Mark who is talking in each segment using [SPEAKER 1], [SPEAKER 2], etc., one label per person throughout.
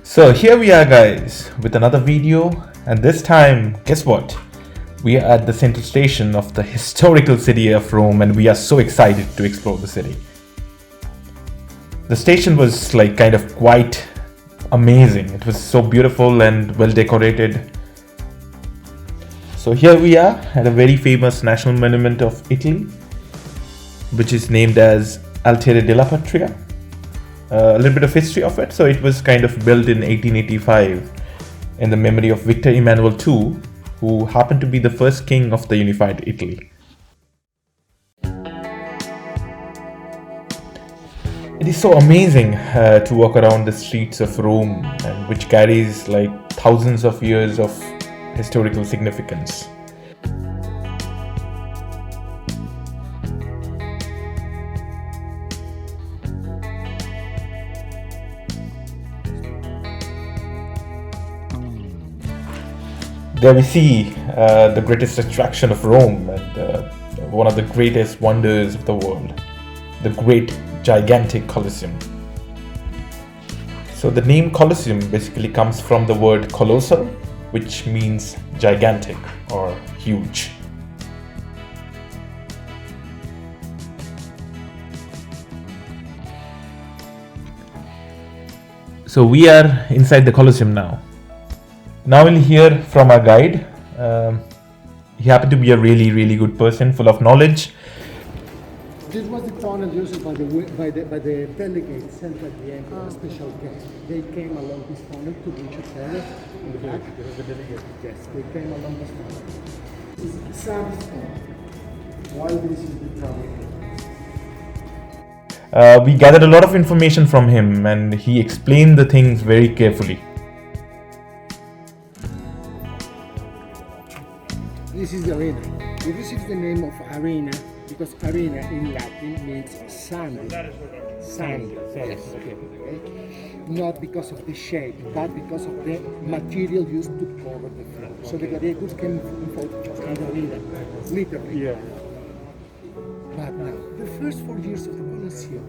[SPEAKER 1] So here we are, guys, with another video, and this time, guess what? We are at the central station of the historical city of Rome, and we are so excited to explore the city. The station was like kind of quite amazing. It was so beautiful and well decorated. So here we are at a very famous national monument of Italy, which is named as Altare Della Patria. A little bit of history of it. So it was kind of built in 1885 in the memory of Victor Emmanuel II, who happened to be the first king of the unified Italy. It is so amazing to walk around the streets of Rome, and which carries like thousands of years of historical significance. There we see the greatest attraction of Rome and one of the greatest wonders of the world, the great gigantic Colosseum. So the name Colosseum basically comes from the word colossal, which means gigantic or huge. So we are inside the Colosseum now. Now we'll hear from our guide. He happened to be a really good person, full of knowledge.
[SPEAKER 2] This was the tunnel used by the delegates sent by the emperor, special guests. They came along this tunnel to reach a terrace in the back. The delegates, yes, they came along this tunnel. This is sandstone. Why this is the tunnel?
[SPEAKER 1] We gathered a lot of information from him, and he explained the things very carefully.
[SPEAKER 2] This is the arena. We received the name of arena because arena in Latin means sand. Sand, yes. Okay. Not because of the shape, but because of the material used to cover the floor. So the gladiators came in the arena, literally. Yeah. But now, the first 4 years of the Colosseum.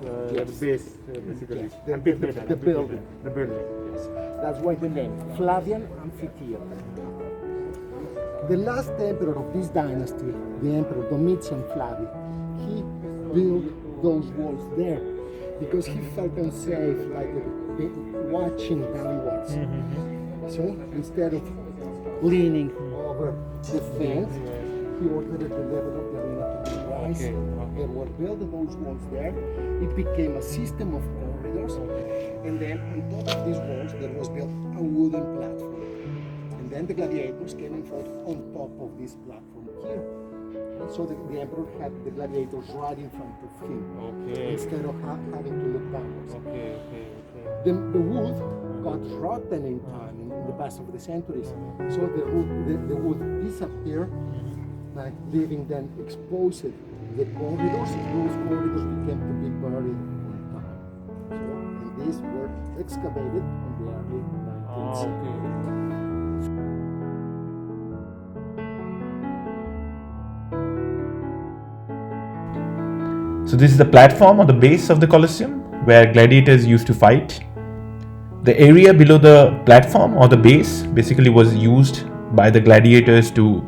[SPEAKER 3] The base, basically.
[SPEAKER 2] The building.
[SPEAKER 3] The building.
[SPEAKER 2] Yes. That's why the name, Flavian Amphitheater. The last emperor of this dynasty, the Emperor Domitian Flavi, he built those walls there because he felt unsafe, like watching downwards. So instead of leaning over the fence, he ordered the level of the arena to be raised. There were built those walls there. It became a system of corridors, and then on top of these walls there was built a wooden platform. Then the gladiators came and fought on top of this platform here. And so the emperor had the gladiators right in front of him, instead of having to look downwards. The wood got rotten in time in the past of the centuries, so the wood disappeared, like leaving them exposed. The corridors, those corridors became to be buried in time. So, and these were excavated in the early 19th century.
[SPEAKER 1] So this is the platform on the base of the Colosseum where gladiators used to fight. The area below the platform or the base basically was used by the gladiators to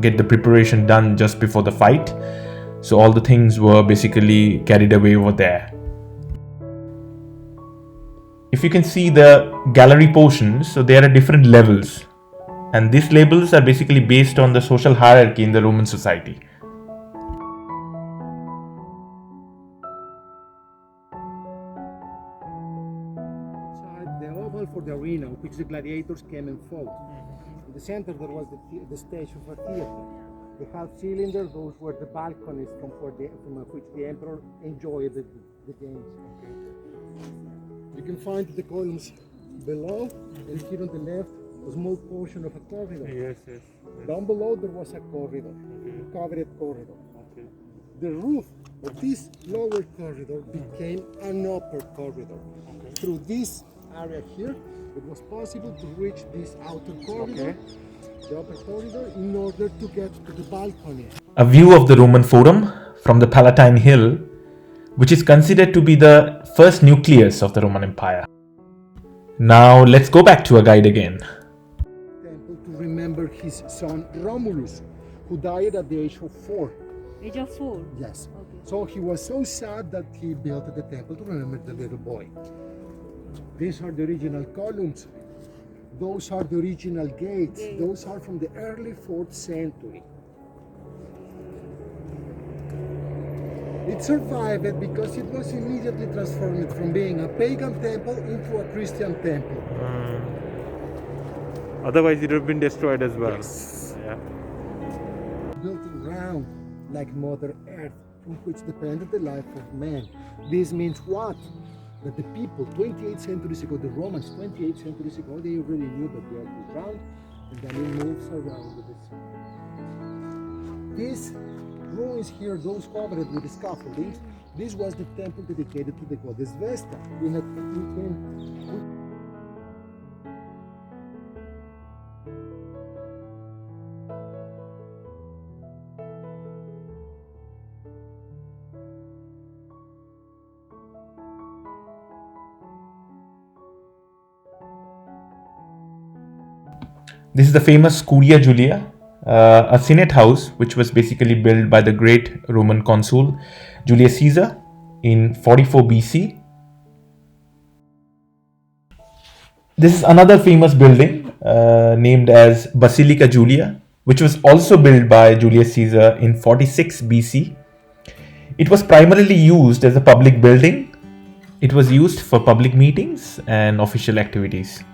[SPEAKER 1] get the preparation done just before the fight. So all the things were basically carried away over there. If you can see the gallery portions, so there are different levels. And these levels are basically based on the social hierarchy in the Roman society.
[SPEAKER 2] For the arena, which the gladiators came and fought. In the center there was the stage of a theater. The half cylinder, those were the balconies from which the emperor enjoyed the games. You can find the columns below, and here on the left, a small portion of a corridor.
[SPEAKER 3] Yes.
[SPEAKER 2] Down below there was a corridor, a covered corridor. The roof of this lower corridor became an upper corridor. Through this area here, it was possible to reach this outer corridor, the upper corridor, in order to get to the balcony.
[SPEAKER 1] A view of the Roman Forum from the Palatine hill, which is considered to be the first nucleus of the Roman Empire. Now let's go back to our guide again.
[SPEAKER 2] Temple to remember his son Romulus, who died at the age of 4.
[SPEAKER 4] Age of 4?
[SPEAKER 2] Yes.
[SPEAKER 4] Okay.
[SPEAKER 2] So he was so sad that he built the temple to remember the little boy. These are the original columns. Those are the original gates. Those are from the early 4th century. It survived because it was immediately transformed from being a pagan temple into a Christian temple.
[SPEAKER 3] Otherwise, it would have been destroyed as well.
[SPEAKER 2] Yes.
[SPEAKER 3] Yeah.
[SPEAKER 2] Built around like Mother Earth, from which depended the life of man. This means what? That the people 28 centuries ago, the Romans 28 centuries ago, they already knew that the earth is round and then it moves around with the sun. These ruins here, those covered with scaffoldings, this was the temple dedicated to the goddess Vesta.
[SPEAKER 1] This is the famous Curia Julia, a senate house which was basically built by the great Roman consul Julius Caesar in 44 BC. This is another famous building named as Basilica Julia, which was also built by Julius Caesar in 46 BC. It was primarily used as a public building. It was used for public meetings and official activities.